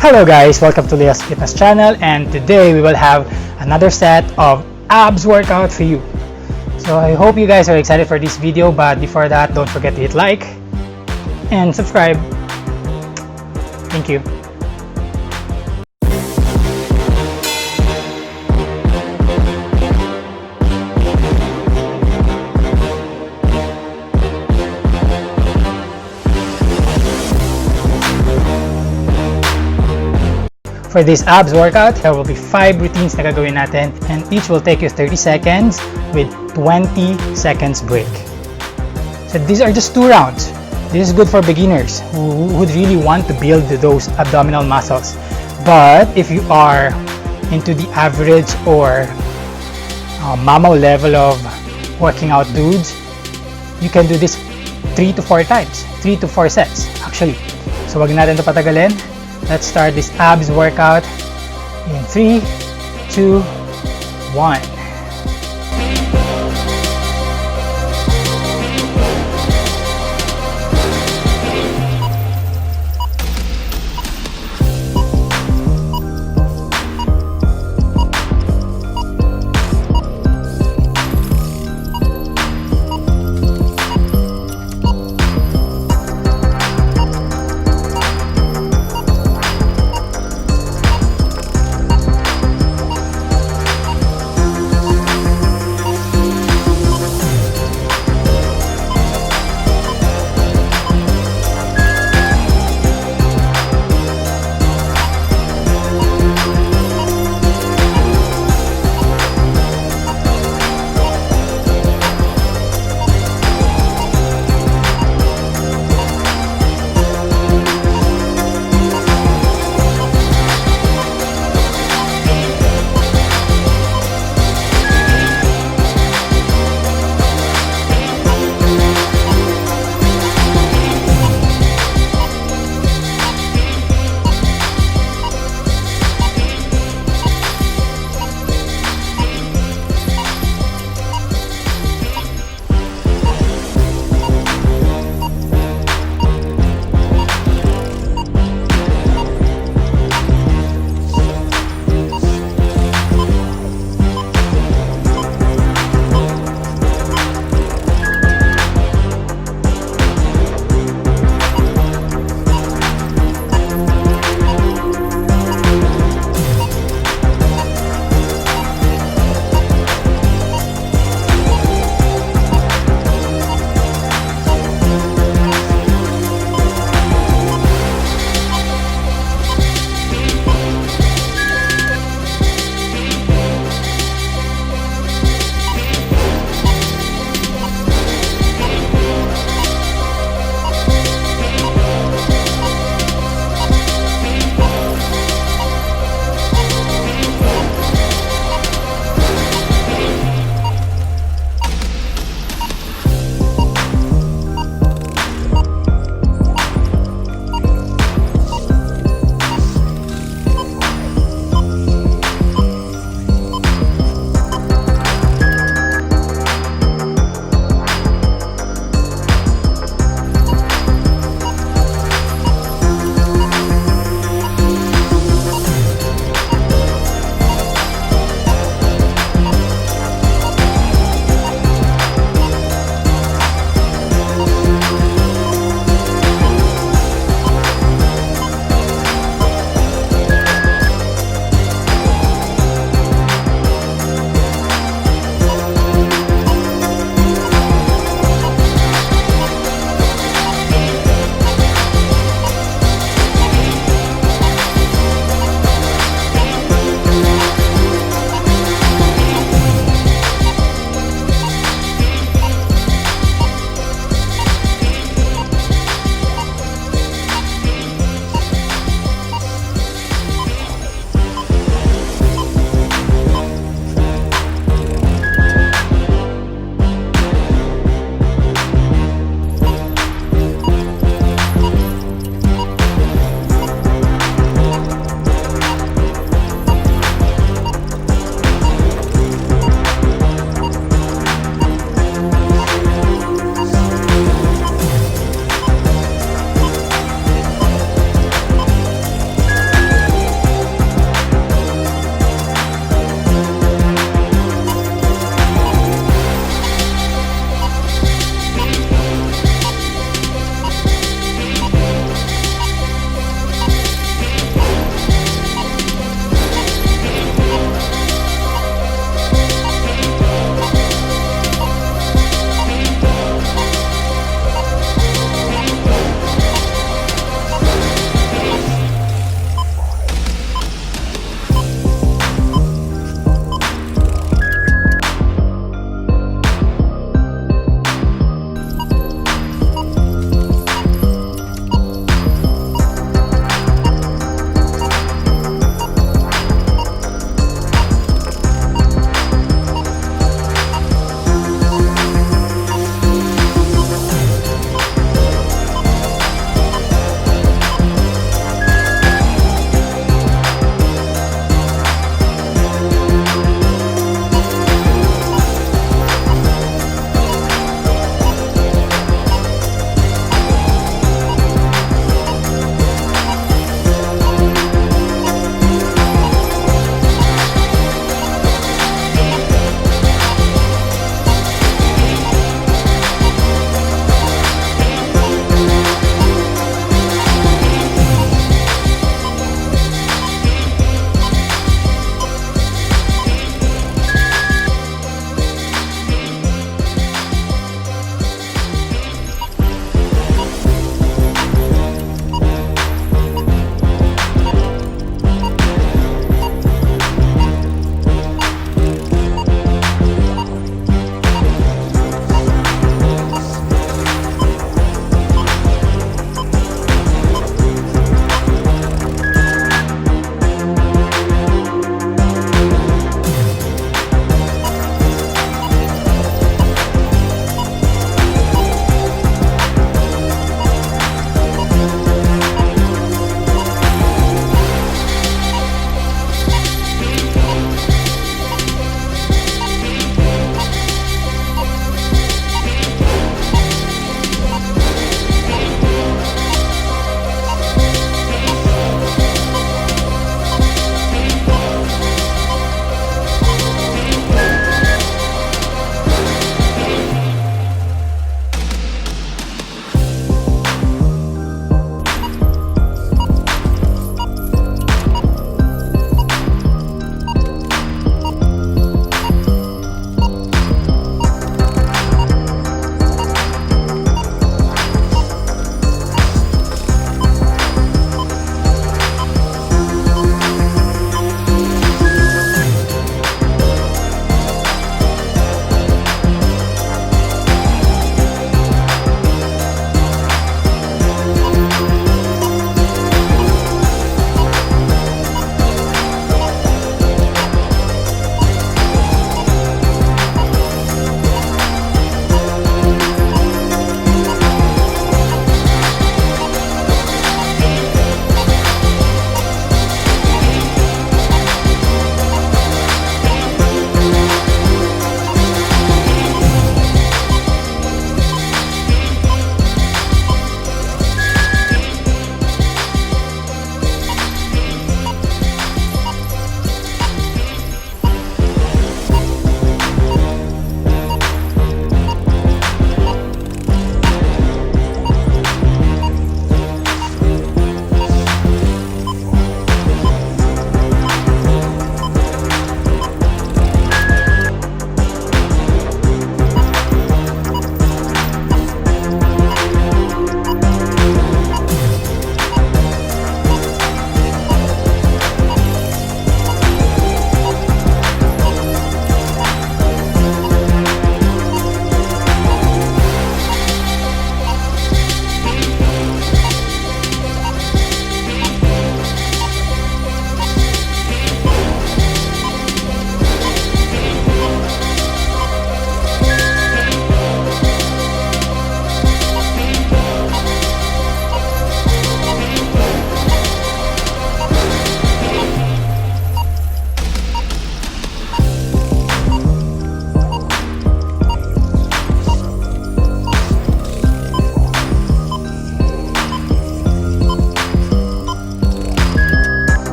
Hello guys, welcome to Leah's Fitness channel, and today we will have another set of abs workout for you. So I hope you guys are excited for this video, but before that, don't forget to hit like and subscribe. Thank you. For this abs workout, there will be 5 routines na gagawin natin, and each will take you 30 seconds with 20 seconds break. So these are just 2 rounds. This is good for beginners who would really want to build those abdominal muscles. But if you are into the average or mamaw level of working out dudes, you can do this 3 to 4 times, 3 to 4 sets actually. So wag natin ito patagalin. Let's start this abs workout in 3, 2, 1.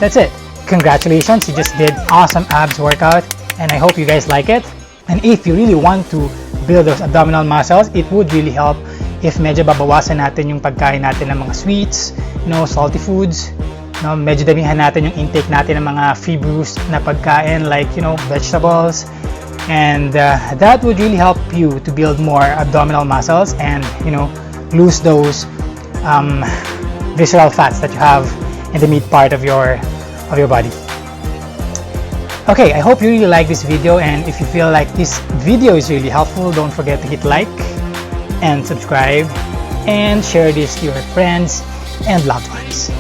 that's it. Congratulations, you just did awesome abs workout, and I hope you guys like it. And if you really want to build those abdominal muscles, it would really help if medyo babawasan natin yung pagkain natin ng mga sweets, salty foods, medyo damihan natin yung intake natin ng mga fibrous na pagkain like, vegetables. And that would really help you to build more abdominal muscles and, lose those visceral fats that you have in the meat part of your body. Okay, I hope you really like this video, and if you feel like this video is really helpful, don't forget to hit like and subscribe and share this to your friends and loved ones.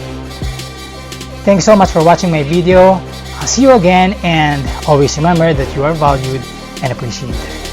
Thanks so much for watching my video. I'll see you again, and always remember that you are valued and appreciated.